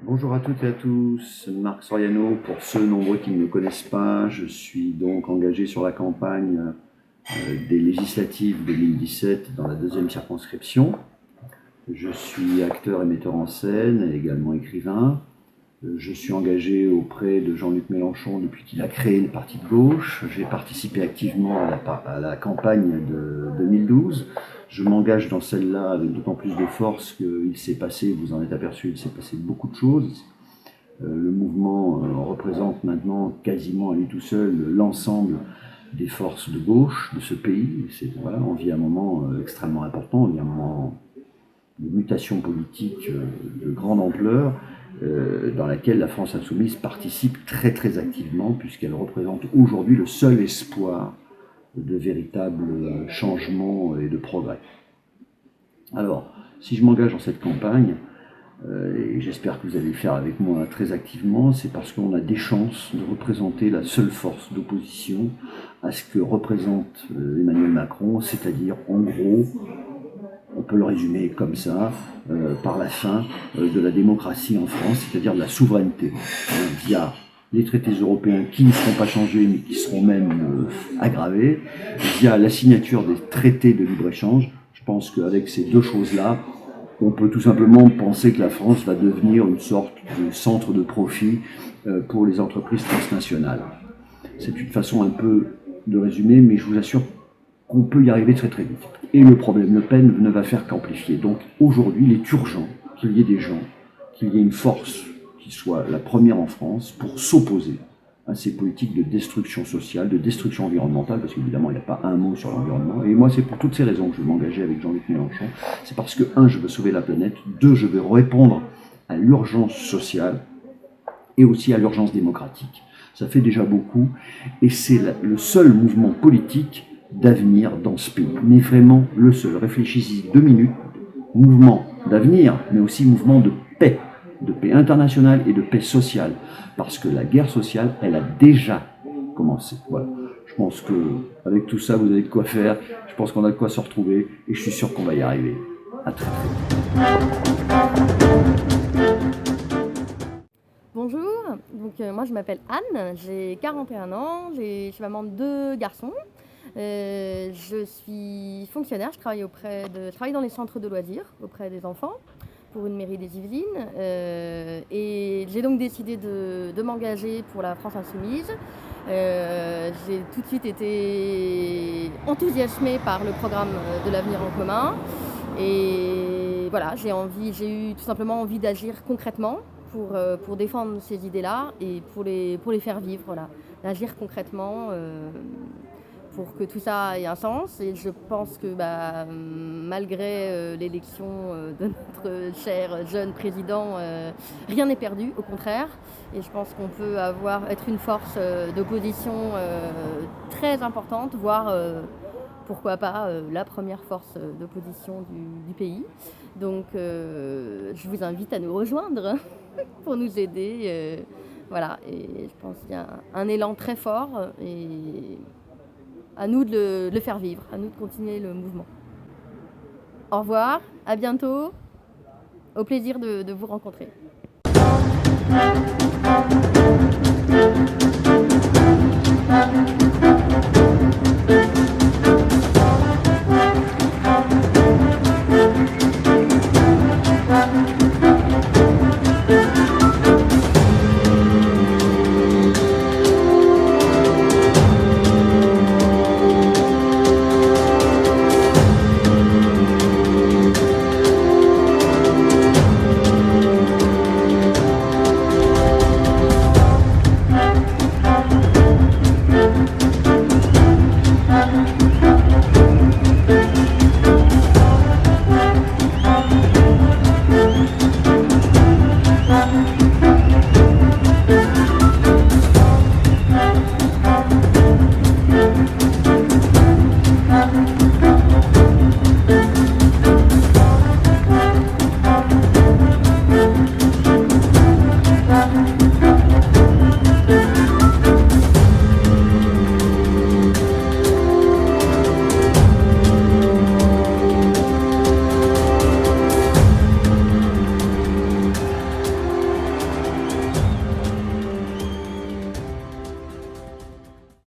Bonjour à toutes et à tous, Marc Soriano. Pour ceux nombreux qui ne me connaissent pas, je suis donc engagé sur la campagne des législatives 2017 dans la 2e circonscription. Je suis acteur et metteur en scène et également écrivain. Je suis engagé auprès de Jean-Luc Mélenchon depuis qu'il a créé le parti de gauche. J'ai participé activement à la campagne de 2012. Je m'engage dans celle-là avec d'autant plus de force qu'il s'est passé, vous en êtes aperçu, il s'est passé beaucoup de choses. Le mouvement représente maintenant quasiment à lui tout seul l'ensemble des forces de gauche de ce pays. Voilà, on vit un moment extrêmement important, on vit un moment de mutation politique de grande ampleur, dans laquelle la France insoumise participe très très activement, puisqu'elle représente aujourd'hui le seul espoir de véritables changements et de progrès. Alors, si je m'engage dans cette campagne, et j'espère que vous allez le faire avec moi très activement, c'est parce qu'on a des chances de représenter la seule force d'opposition à ce que représente Emmanuel Macron, c'est-à-dire en gros, on peut le résumer comme ça, par la fin de la démocratie en France, c'est-à-dire de la souveraineté, via les traités européens qui ne seront pas changés, mais qui seront même aggravés, via la signature des traités de libre-échange. Je pense qu'avec ces deux choses-là, on peut tout simplement penser que la France va devenir une sorte de centre de profit pour les entreprises transnationales. C'est une façon un peu de résumer, mais je vous assure qu'on peut y arriver très très vite. Et le problème Le Pen ne va faire qu'amplifier. Donc aujourd'hui, il est urgent qu'il y ait des gens, qu'il y ait une force qui soit la première en France pour s'opposer à ces politiques de destruction sociale, de destruction environnementale, parce qu'évidemment, il n'y a pas un mot sur l'environnement. Et moi, c'est pour toutes ces raisons que je vais m'engager avec Jean-Luc Mélenchon. C'est parce que, 1, je veux sauver la planète, 2, je veux répondre à l'urgence sociale et aussi à l'urgence démocratique. Ça fait déjà beaucoup, et c'est le seul mouvement politique d'avenir dans ce pays, mais vraiment le seul. Réfléchissez 2 minutes, mouvement d'avenir, mais aussi mouvement de paix internationale et de paix sociale, parce que la guerre sociale, elle a déjà commencé. Voilà. Je pense qu'avec tout ça, vous avez de quoi faire, je pense qu'on a de quoi se retrouver, et je suis sûr qu'on va y arriver. À très très vite. Bonjour, donc moi je m'appelle Anne, j'ai 41 ans, je suis maman de 2 garçons. Je suis fonctionnaire, je travaille dans les centres de loisirs auprès des enfants pour une mairie des Yvelines. Et j'ai donc décidé de m'engager pour la France Insoumise. J'ai tout de suite été enthousiasmée par le programme de l'avenir en commun. Et voilà, j'ai eu tout simplement envie d'agir concrètement pour défendre ces idées-là et pour les faire vivre, voilà. D'agir concrètement pour que tout ça ait un sens. Et je pense que malgré l'élection de notre cher jeune président, rien n'est perdu, au contraire. Et je pense qu'on peut être une force d'opposition très importante, voire pourquoi pas la première force d'opposition du pays. Donc je vous invite à nous rejoindre pour nous aider. Voilà, et je pense qu'il y a un élan très fort et à nous de le faire vivre, à nous de continuer le mouvement. Au revoir, à bientôt, au plaisir de vous rencontrer.